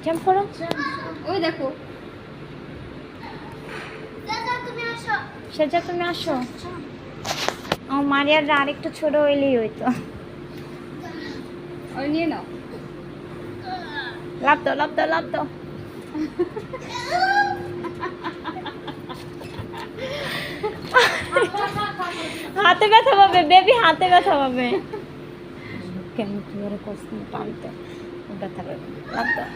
Jump করো। ওই দেখো সেটা তুমি আসো। ও মারিয়ার আরেকটু ছোট হইলেই হইতো। ওই নিয়ে নাও। লাভ দাও, লাভ দাও, লাভ দাও। হাতে ব্যথা পাবে বেবি, হাতে ব্যথা পাবে। কেমন করে কষ্ট টানতে ব্যথা পাবে। লাভ দাও।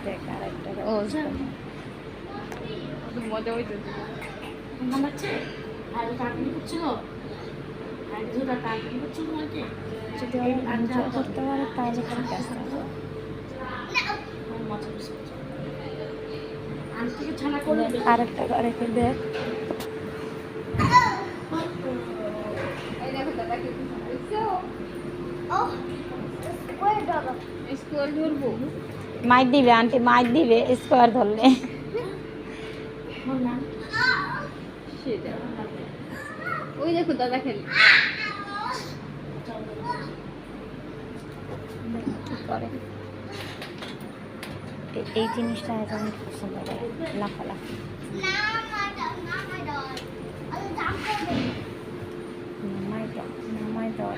দেখ আরেকটা মজা হইতেছে। যদি ওরা এনজয় করতে পারে তাহলে ঠিক আছে। আরেকটা আরেকটা দেখ। এই দেখো দাদা কি দেখছো? স্কুল ধরবো। মাইক দিবে আন্টি, মাইক দিবে স্কোয়ার ধরলে। সেটা ওই দেখো দাদা খেলে। কি করে এই জিনিসটা আমি পছন্দ করি, লাফালাফি। নামাই দাও, নামাই দাও।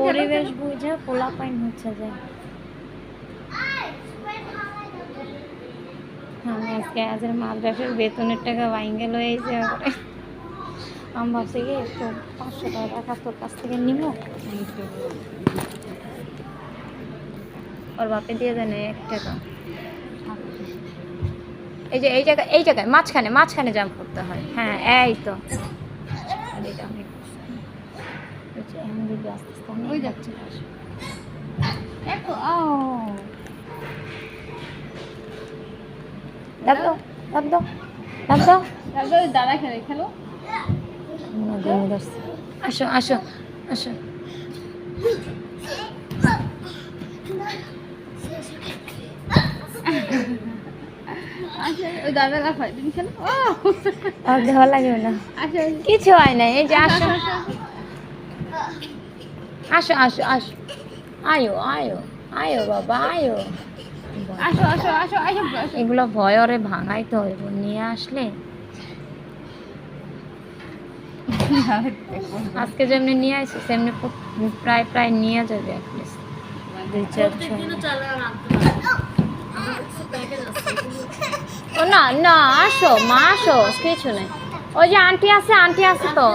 পরিবেশ বুঝে পোলা পাইন হচ্ছে যে আমি আজকে আজের মাদ্রাসার বেতনের টাকা বাইঙ্গে লয়েছে। আমি ভাবছি কি একটু 500 টাকা তোর কাছ থেকে নিব, ওর বাপে দিয়ে দেন 1 টাকা। এই যে এই জায়গায় মাঝখানে জাম্প করতে হয়। হ্যাঁ এই তো ওই যাচ্ছে দেখো। ও লাভ দাও, লাভ দাও, লাভ দাও। তারপরে দাদা খেলে খেলো। আসো আসো আসো। আচ্ছা ওই দাদা লাফায় তুমি খেলো। ও আর দেওয়া লাগবে না, আচ্ছা কিছু হয় না। এই যে আসো আসো আসো আসো, আয়ো আয়ো আয়ো বাবা আয়ো। আসো আসো আসো আসো আসো। এগুলো ভয় ওরে ভাঙাইতে হইব, নিয়ে আসলে আজকে যেমনি নিয়ে আসি সেমনি প্রায় নিয়ে যাবে অ্যাটলিস্ট 2-4 ও না না আসো মা আসো, কিছু নেই। ওই যে আন্টি আছে তো।